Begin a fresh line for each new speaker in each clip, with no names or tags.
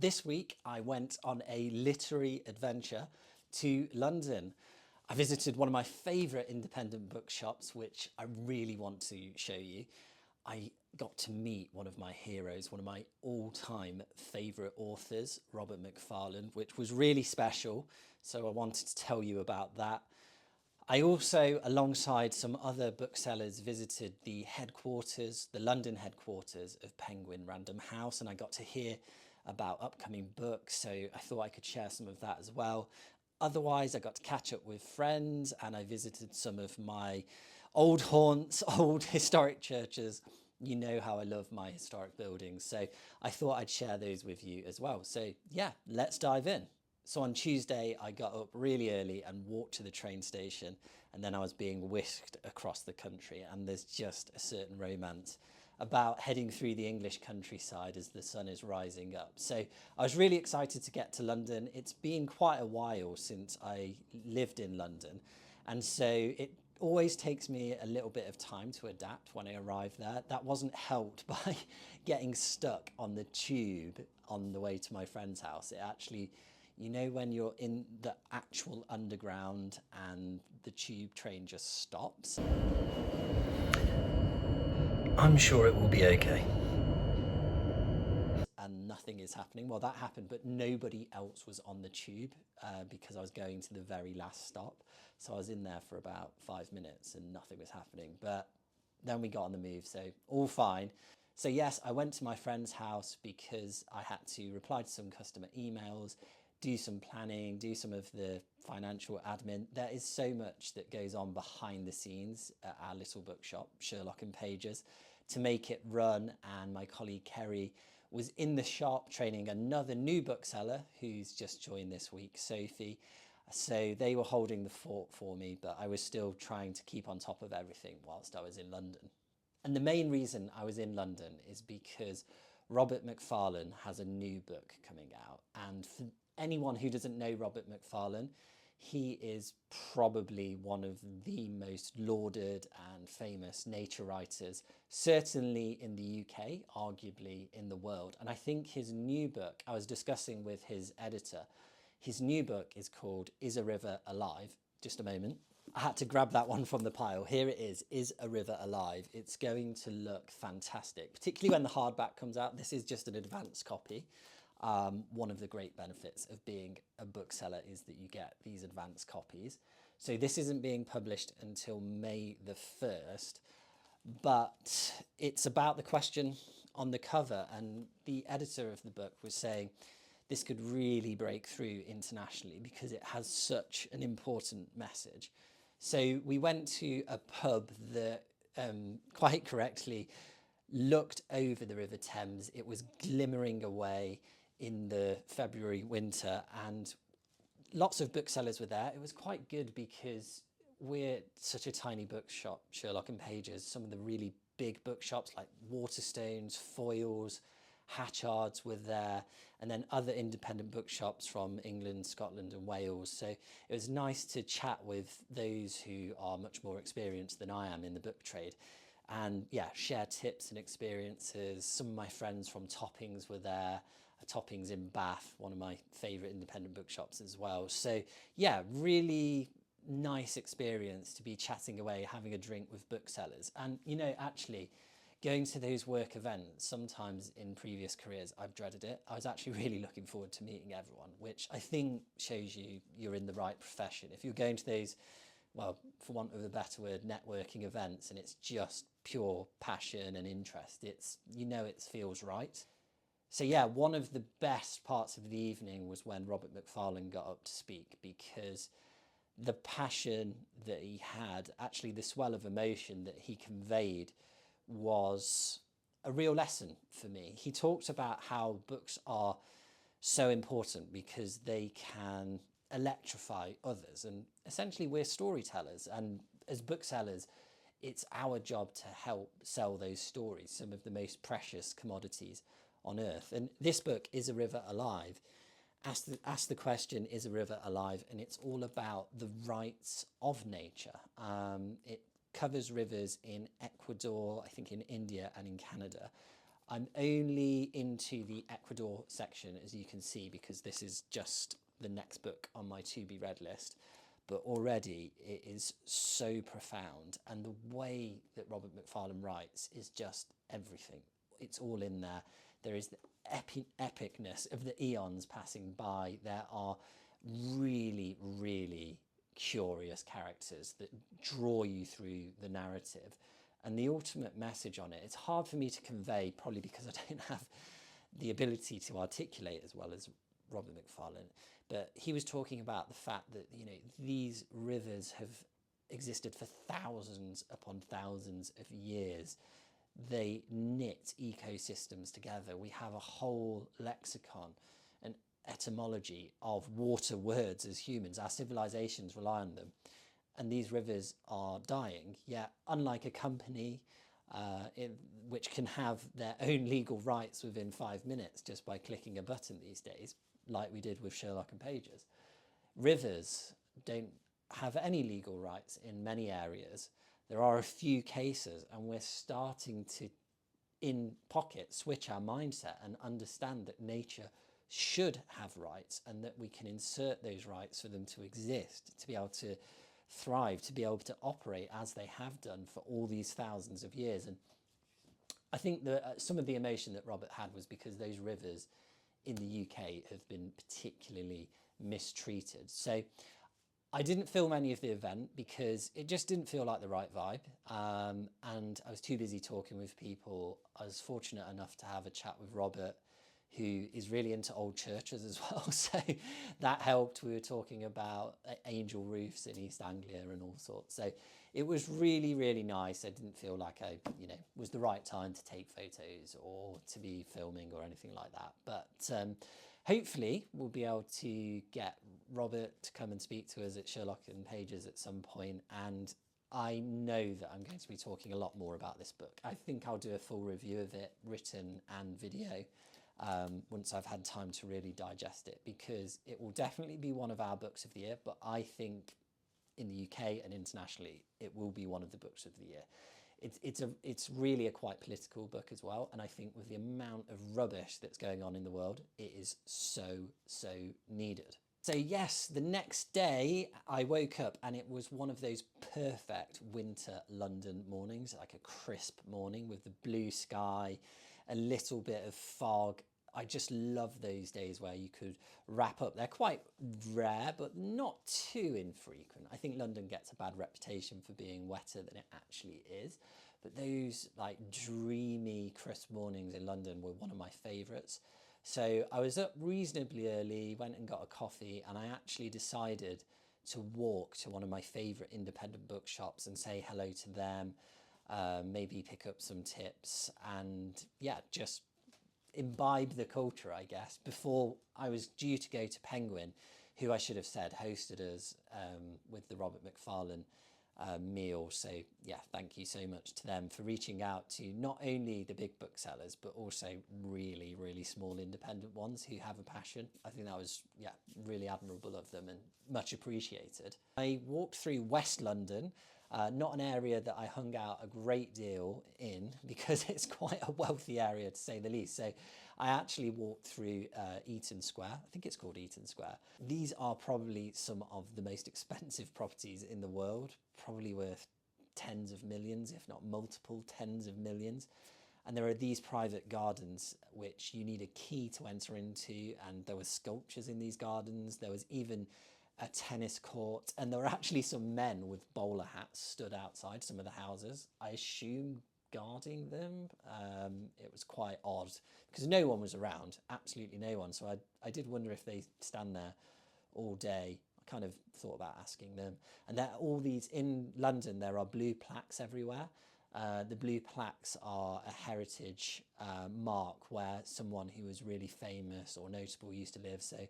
This week I went on a literary adventure to London. I visited one of my favourite independent bookshops, which I really want to show you. I got to meet one of my heroes, one of my all-time favourite authors, Robert MacFarlane, which was really special. So I wanted to tell you about that. I also, alongside some other booksellers, visited the headquarters, the London headquarters of Penguin Random House, and I got to hear about upcoming books, so I thought I could share some of that as well. Otherwise, I got to catch up with friends and I visited some of my old haunts, old historic churches. You know how I love my historic buildings, so I thought I'd share those with you as well. So yeah, let's dive in. So on Tuesday, I got up really early and walked to the train station, and then I was being whisked across the country, and there's just a certain romance about heading through the English countryside as the sun is rising up. So I was really excited to get to London. It's been quite a while since I lived in London, and so it always takes me a little bit of time to adapt when I arrive there. That wasn't helped by getting stuck on the tube on the way to my friend's house. It actually, you know, when you're in the actual underground and the tube train just stops? I'm sure it will be okay. And nothing is happening. Well, that happened, but nobody else was on the tube because I was going to the very last stop. So I was in there for about 5 minutes and nothing was happening. But then we got on the move, so all fine. So yes, I went to my friend's house because I had to reply to some customer emails, do some planning, do some of the financial admin. There is so much that goes on behind the scenes at our little bookshop, Sherlock and Pages, to make it run. And my colleague Kerry was in the shop training another new bookseller who's just joined this week, Sophie. So they were holding the fort for me, but I was still trying to keep on top of everything whilst I was in London. And the main reason I was in London is because Robert MacFarlane has a new book coming out. And for anyone who doesn't know Robert MacFarlane, he is probably one of the most lauded and famous nature writers, certainly in the UK, arguably in the world. And I think his new book, I was discussing with his editor, his new book is called Is a River Alive? Just a moment. I had to grab that one from the pile. Here it is a River Alive? It's going to look fantastic, particularly when the hardback comes out. This is just an advanced copy. One of the great benefits of being a bookseller is that you get these advanced copies. So this isn't being published until May the 1st, but it's about the question on the cover, and the editor of the book was saying this could really break through internationally because it has such an important message. So we went to a pub that quite correctly looked over the River Thames. It was glimmering away in the February winter and lots of booksellers were there. It was quite good because we're such a tiny bookshop, Sherlock and Pages. Some of the really big bookshops like Waterstones, Foyles, Hatchard's were there, and then other independent bookshops from England, Scotland and Wales. So it was nice to chat with those who are much more experienced than I am in the book trade and yeah, share tips and experiences. Some of my friends from Toppings were there. Toppings in Bath, one of my favourite independent bookshops as well. So yeah, really nice experience to be chatting away, having a drink with booksellers. And you know, actually going to those work events, sometimes in previous careers, I've dreaded it. I was actually really looking forward to meeting everyone, which I think shows you're in the right profession. If you're going to those, well, for want of a better word, networking events, and it's just pure passion and interest, it's, you know, it feels right. So yeah, one of the best parts of the evening was when Robert MacFarlane got up to speak, because the passion that he had, actually the swell of emotion that he conveyed, was a real lesson for me. He talked about how books are so important because they can electrify others, and essentially we're storytellers, and as booksellers it's our job to help sell those stories, some of the most precious commodities on earth. And this book, Is a River Alive, ask the question, is a river alive? And it's all about the rights of nature. It covers rivers in Ecuador, I think in India and in Canada. I'm only into the Ecuador section, as you can see, because this is just the next book on my to be read list. But already it is so profound, and the way that Robert MacFarlane writes is just everything. It's all in there. There is the epicness of the eons passing by. There are really, really curious characters that draw you through the narrative. And the ultimate message on it, it's hard for me to convey, probably because I don't have the ability to articulate as well as Robert MacFarlane, but he was talking about the fact that, you know, these rivers have existed for thousands upon thousands of years. They knit ecosystems together. We have a whole lexicon, an etymology of water words as humans. Our civilizations rely on them. And these rivers are dying, yet unlike a company which can have their own legal rights within 5 minutes just by clicking a button these days, like we did with Sherlock and Pages, rivers don't have any legal rights in many areas. There are a few cases, and we're starting to, in pocket, switch our mindset and understand that nature should have rights, and that we can insert those rights for them to exist, to be able to thrive, to be able to operate as they have done for all these thousands of years. And I think that some of the emotion that Robert had was because those rivers in the UK have been particularly mistreated. So I didn't film any of the event because it just didn't feel like the right vibe, and I was too busy talking with people. I was fortunate enough to have a chat with Robert, who is really into old churches as well, so that helped. We were talking about angel roofs in East Anglia and all sorts, so it was really, really nice. I didn't feel like I, was the right time to take photos or to be filming or anything like that, but hopefully we'll be able to get Robert to come and speak to us at Sherlock and Pages at some point, and I know that I'm going to be talking a lot more about this book. I think I'll do a full review of it, written and video, once I've had time to really digest it, because it will definitely be one of our books of the year, but I think in the UK and internationally it will be one of the books of the year. It's really a quite political book as well, and I think with the amount of rubbish that's going on in the world, it is so needed. So yes, the next day I woke up and it was one of those perfect winter London mornings, like a crisp morning with the blue sky, a little bit of fog. I just love those days where you could wrap up. They're quite rare, but not too infrequent. I think London gets a bad reputation for being wetter than it actually is. But those like dreamy, crisp mornings in London were one of my favourites. So I was up reasonably early, went and got a coffee, and I actually decided to walk to one of my favourite independent bookshops and say hello to them, maybe pick up some tips, and yeah, just imbibe the culture, I guess, before I was due to go to Penguin, who I should have said hosted us with the Robert MacFarlane meal. So yeah, thank you so much to them for reaching out to not only the big booksellers, but also really small independent ones who have a passion. I think that was, yeah, really admirable of them and much appreciated. I walked through West London, not an area that I hung out a great deal in because it's quite a wealthy area to say the least. So I actually walked through Eaton Square. I think it's called Eaton Square. These are probably some of the most expensive properties in the world, probably worth tens of millions, if not multiple tens of millions. And there are these private gardens which you need a key to enter into, and there were sculptures in these gardens. There was even a tennis court, and there were actually some men with bowler hats stood outside some of the houses, I assume guarding them. It was quite odd because no one was around, absolutely no one. So I did wonder if they stand there all day. I kind of thought about asking them. And there are all these, in London, there are blue plaques everywhere. The blue plaques are a heritage mark where someone who was really famous or notable used to live. So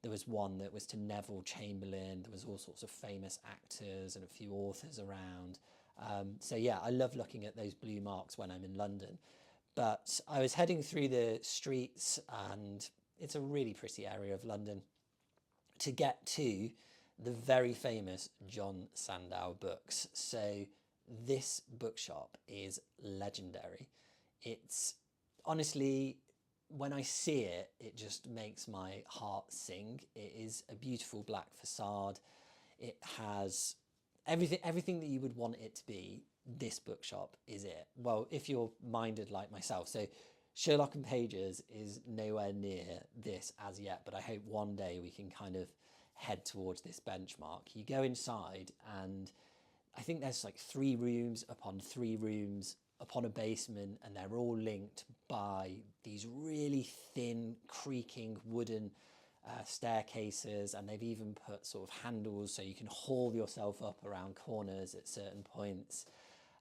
there was one that was to Neville Chamberlain. There was all sorts of famous actors and a few authors around. So yeah, I love looking at those blue marks when I'm in London. But I was heading through the streets, and it's a really pretty area of London, to get to the very famous John Sandoe books. So this bookshop is legendary. It's honestly, when I see it, it just makes my heart sing. It is a beautiful black facade. It has everything that you would want it to be. This bookshop is it. Well, if you're minded like myself. So Sherlock and Pages is nowhere near this as yet, but I hope one day we can kind of head towards this benchmark. You go inside and I think there's like 3 rooms upon 3 rooms upon a basement, and they're all linked by these really thin, creaking wooden staircases, and they've even put sort of handles so you can haul yourself up around corners at certain points.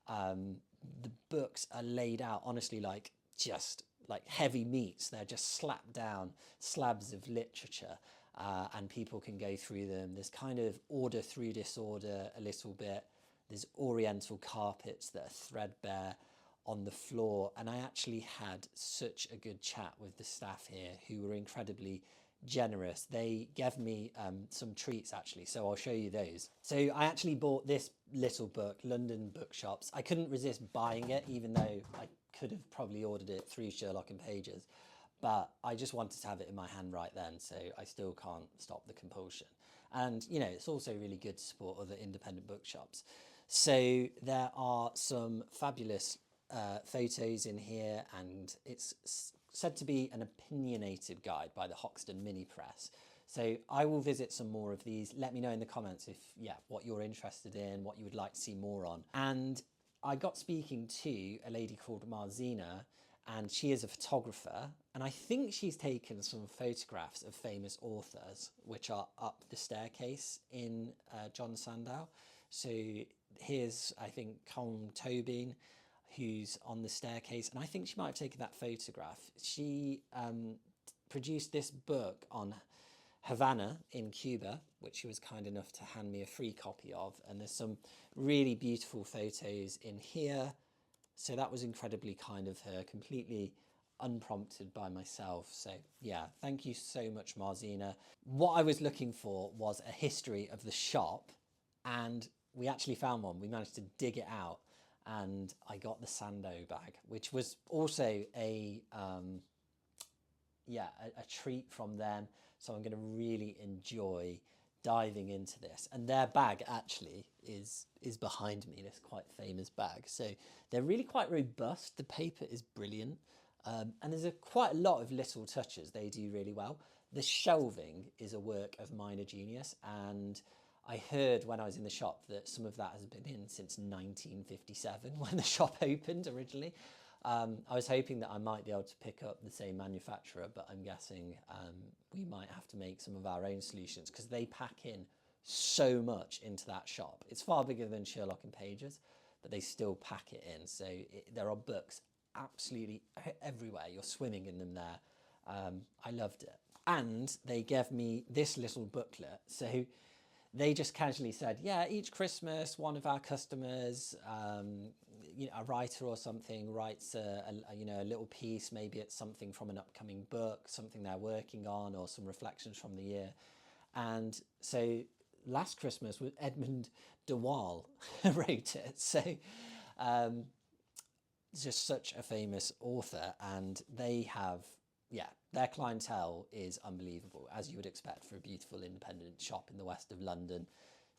The books are laid out honestly like just like heavy meats. They're just slapped down slabs of literature, and people can go through them. There's kind of order through disorder a little bit. There's oriental carpets that are threadbare on the floor, and I actually had such a good chat with the staff here who were incredibly generous. They gave me some treats actually, so I'll show you those. So I actually bought this little book, London Bookshops. I couldn't resist buying it, even though I could have probably ordered it through Sherlock and Pages, but I just wanted to have it in my hand right then, so I still can't stop the compulsion. And you know, it's also really good to support other independent bookshops. So there are some fabulous photos in here, and it's said to be an opinionated guide by the Hoxton Mini Press. So I will visit some more of these. Let me know in the comments if, yeah, what you're interested in, what you would like to see more on. And I got speaking to a lady called Marzina, and she is a photographer, and I think she's taken some photographs of famous authors, which are up the staircase in John Sandoe. So here's, I think, Colm Tobin, who's on the staircase, and I think she might have taken that photograph. She produced this book on Havana in Cuba, which she was kind enough to hand me a free copy of, and there's some really beautiful photos in here. So that was incredibly kind of her, completely unprompted by myself. So yeah, thank you so much, Marzina. What I was looking for was a history of the shop, and we actually found one. We managed to dig it out, and I got the Sandoe bag, which was also a treat from them. So I'm going to really enjoy diving into this. And their bag actually is behind me, this quite famous bag. So they're really quite robust. The paper is brilliant. And there's quite a lot of little touches they do really well. The shelving is a work of minor genius, and I heard when I was in the shop that some of that has been in since 1957 when the shop opened originally. I was hoping that I might be able to pick up the same manufacturer, but I'm guessing we might have to make some of our own solutions, because they pack in so much into that shop. It's far bigger than Sherlock and Pages, but they still pack it in. So there are books absolutely everywhere. You're swimming in them there. I loved it. And they gave me this little booklet. So they just casually said, yeah, each Christmas, one of our customers, you know, a writer or something writes a little piece. Maybe it's something from an upcoming book, something they're working on, or some reflections from the year. And so last Christmas, Edmund de Waal wrote it. So just such a famous author, and they have, yeah, their clientele is unbelievable, as you would expect for a beautiful independent shop in the west of London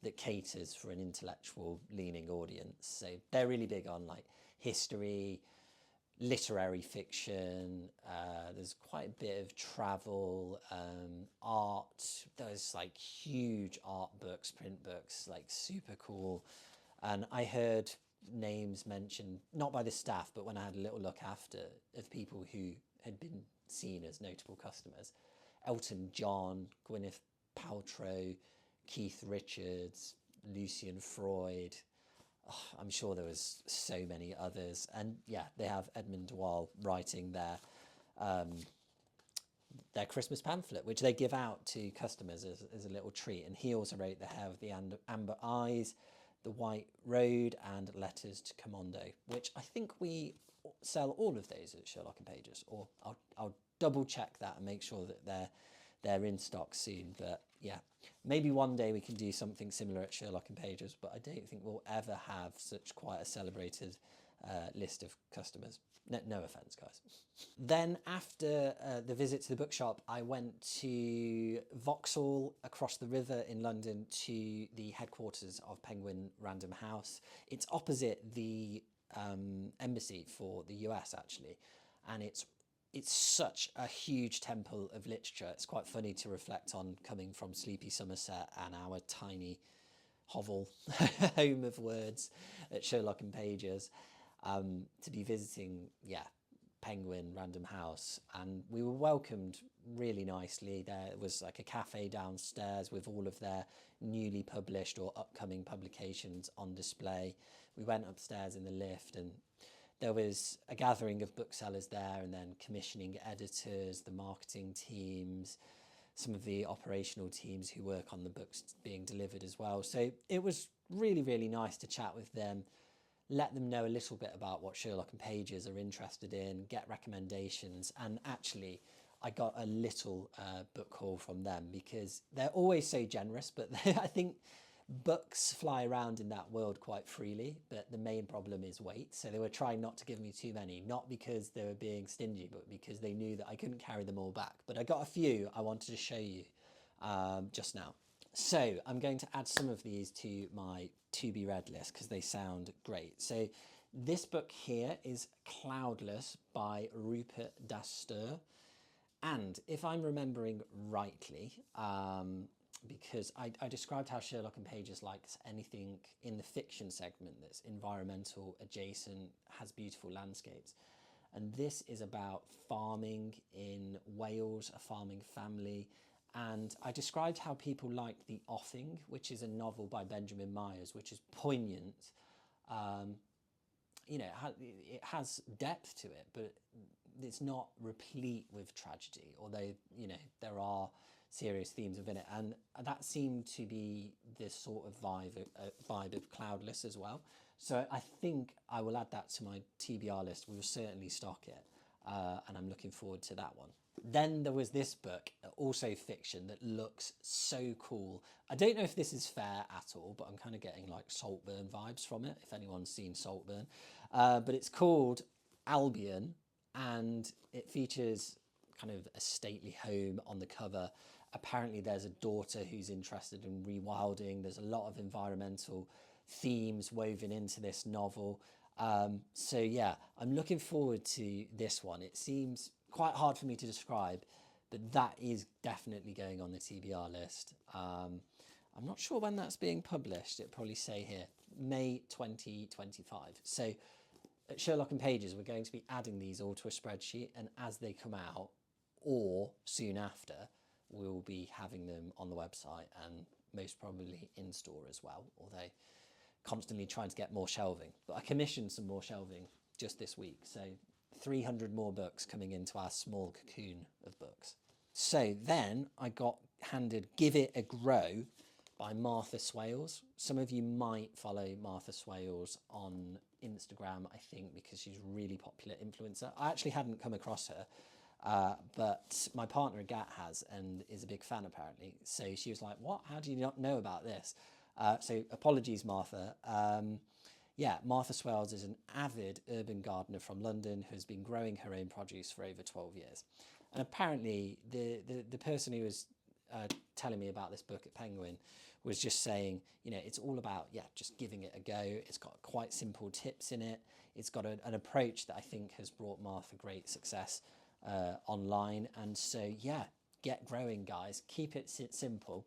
that caters for an intellectual leaning audience. So they're really big on like history, literary fiction, there's quite a bit of travel, art. There's like huge art books, print books, like super cool. And I heard names mentioned, not by the staff, but when I had a little look after, of people who had been seen as notable customers. Elton John, Gwyneth Paltrow, Keith Richards, Lucian Freud. Oh, I'm sure there was so many others. And yeah, they have Edmund de Waal writing their Christmas pamphlet, which they give out to customers as a little treat. And he also wrote The Hair of the Amber Eyes, The White Road, and Letters to Commando, which I think we sell all of those at Sherlock and Pages, or I'll double check that and make sure that they're in stock soon. But yeah, maybe one day we can do something similar at Sherlock and Pages, but I don't think we'll ever have such quite a celebrated list of customers. No offence, guys. Then after the visit to the bookshop, I went to Vauxhall across the river in London to the headquarters of Penguin Random House. It's opposite the embassy for the US, actually, and it's such a huge temple of literature. It's quite funny to reflect on coming from sleepy Somerset and our tiny hovel home of words at Sherlock and Pages, to be visiting, Penguin Random House. And we were welcomed really nicely. There was like a cafe downstairs with all of their newly published or upcoming publications on display. We went upstairs in the lift, and there was a gathering of booksellers there, and then commissioning editors, the marketing teams, some of the operational teams who work on the books being delivered as well. So it was really, really nice to chat with them, let them know a little bit about what Sherlock and Pages are interested in, get recommendations. And actually, I got a little book haul from them, because they're always so generous, but I think books fly around in that world quite freely, but the main problem is weight. So they were trying not to give me too many, not because they were being stingy, but because they knew that I couldn't carry them all back. But I got a few I wanted to show you just now. So I'm going to add some of these to my to be read list because they sound great. So this book here is Cloudless by Rupert Dastur. And if I'm remembering rightly, because I described how Sherlock and Pages likes anything in the fiction segment that's environmental, adjacent, has beautiful landscapes. And this is about farming in Wales, a farming family. And I described how people like The Offing, which is a novel by Benjamin Myers, which is poignant. It has depth to it, but it's not replete with tragedy, although, there are serious themes within it. And that seemed to be this sort of vibe of Cloudless as well. So I think I will add that to my TBR list. We will certainly stock it. And I'm looking forward to that one. Then there was this book, also fiction, that looks so cool. I don't know if this is fair at all, but I'm kind of getting like Saltburn vibes from it, if anyone's seen Saltburn. But it's called Albion, and it features kind of a stately home on the cover. Apparently there's a daughter who's interested in rewilding. There's a lot of environmental themes woven into this novel. So yeah, I'm looking forward to this one. It seems quite hard for me to describe, but that is definitely going on the TBR list. I'm not sure when that's being published. It'll probably say here, May 2025. So at Sherlock and Pages, we're going to be adding these all to a spreadsheet, and as they come out, or soon after, we'll be having them on the website and most probably in store as well, although constantly trying to get more shelving. But I commissioned some more shelving just this week, so 300 more books coming into our small cocoon of books. So then I got handed Give It a Grow by Martha Swales. Some of you might follow Martha Swales on Instagram, I think, because she's a really popular influencer. I actually hadn't come across her, but my partner Agat has, and is a big fan apparently. So she was like, what? How do you not know about this? So apologies, Martha. Martha Swales is an avid urban gardener from London who has been growing her own produce for over 12 years. And apparently the person who was telling me about this book at Penguin was just saying, it's all about, just giving it a go. It's got quite simple tips in it. It's got an approach that I think has brought Martha great success online. And so, get growing, guys. Keep it simple.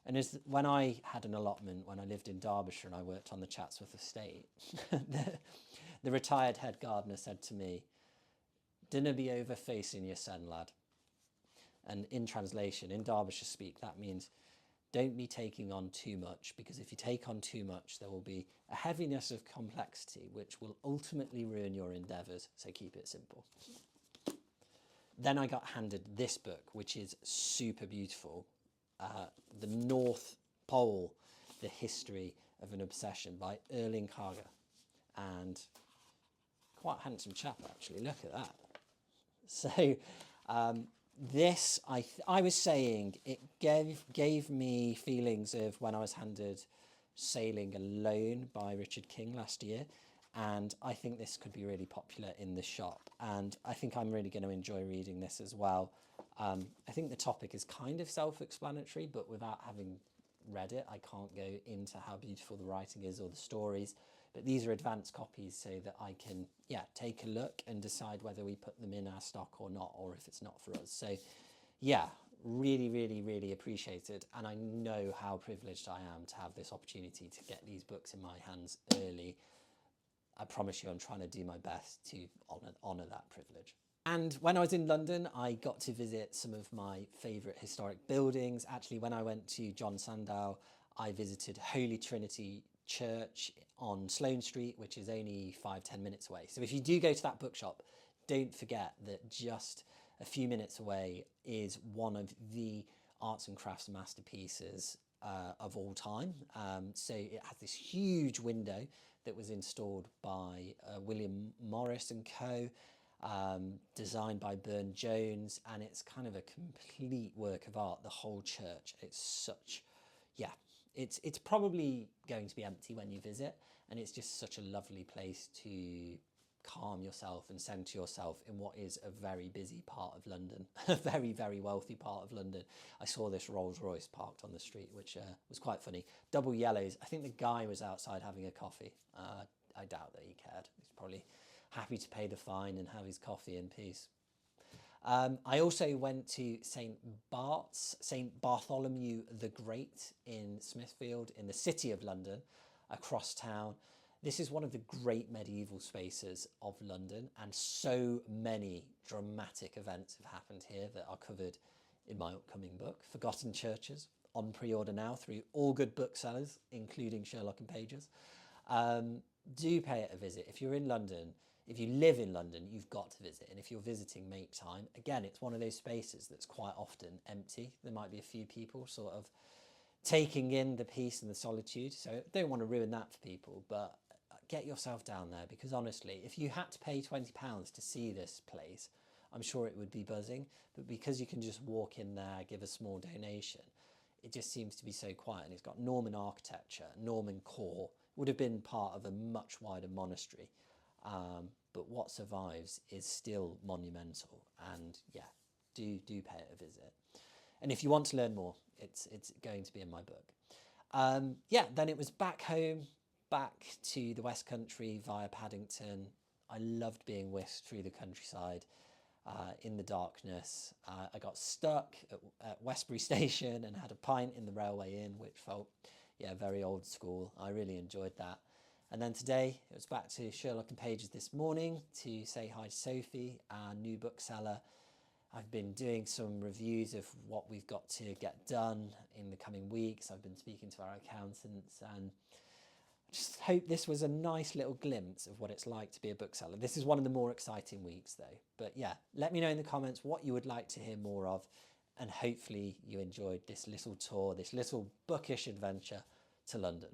And when I had an allotment, when I lived in Derbyshire and I worked on the Chatsworth estate, the retired head gardener said to me, "Dinna be over facing your son, lad." And in translation, in Derbyshire speak, that means don't be taking on too much, because if you take on too much, there will be a heaviness of complexity, which will ultimately ruin your endeavours. So keep it simple. Then I got handed this book, which is super beautiful. The North Pole, The History of an Obsession by Erling Kagge. And quite a handsome chap, actually. Look at that. So this, I was saying, it gave me feelings of when I was handed Sailing Alone by Richard King last year. and I think this could be really popular in the shop, and I think I'm really going to enjoy reading this as well. I think the topic is kind of self-explanatory, but without having read it, I can't go into how beautiful the writing is or the stories. But these are advanced copies so that I can, yeah, take a look and decide whether we put them in our stock or not, or if it's not for us. So, yeah, really, really, really appreciated. And I know how privileged I am to have this opportunity to get these books in my hands early. I promise you I'm trying to do my best to honour that privilege. And when I was in London, I got to visit some of my favourite historic buildings. Actually, when I went to John Sandoe, I visited Holy Trinity Church on Sloane Street, which is only 5-10 minutes away. So if you do go to that bookshop, don't forget that just a few minutes away is one of the arts and crafts masterpieces of all time. So it has this huge window that was installed by William Morris and Co., designed by Burne-Jones, and it's kind of a complete work of art, the whole church. It's such, yeah, it's probably going to be empty when you visit, and it's just such a lovely place to calm yourself and center yourself in what is a very busy part of London, a very, very wealthy part of London. I saw this Rolls Royce parked on the street, which was quite funny. Double yellows. I think the guy was outside having a coffee. I doubt that he cared. He's probably happy to pay the fine and have his coffee in peace. I also went to St. Bartholomew the Great in Smithfield, in the city of London, across town. This is one of the great medieval spaces of London, and so many dramatic events have happened here that are covered in my upcoming book, Forgotten Churches, on pre-order now through all good booksellers, including Sherlock and Pages. Do pay it a visit. If you're in London, if you live in London, you've got to visit. And if you're visiting, make time. Again, it's one of those spaces that's quite often empty. There might be a few people sort of taking in the peace and the solitude. So I don't want to ruin that for people, but get yourself down there, because honestly, if you had to pay £20 to see this place, I'm sure it would be buzzing. But because you can just walk in there, give a small donation, it just seems to be so quiet. And it's got Norman architecture, Norman core. Would have been part of a much wider monastery. But what survives is still monumental, and yeah, do pay it a visit. And if you want to learn more, it's going to be in my book. Yeah, then it was back home, back to the West Country via Paddington. I loved being whisked through the countryside in the darkness. I got stuck at Westbury Station and had a pint in the Railway Inn, which felt, yeah, very old school. I really enjoyed that. And then today, it was back to Sherlock and Pages this morning to say hi to Sophie, our new bookseller. I've been doing some reviews of what we've got to get done in the coming weeks. I've been speaking to our accountants, and I just hope this was a nice little glimpse of what it's like to be a bookseller. This is one of the more exciting weeks though. But yeah, let me know in the comments what you would like to hear more of, and hopefully you enjoyed this little tour, this little bookish adventure to London.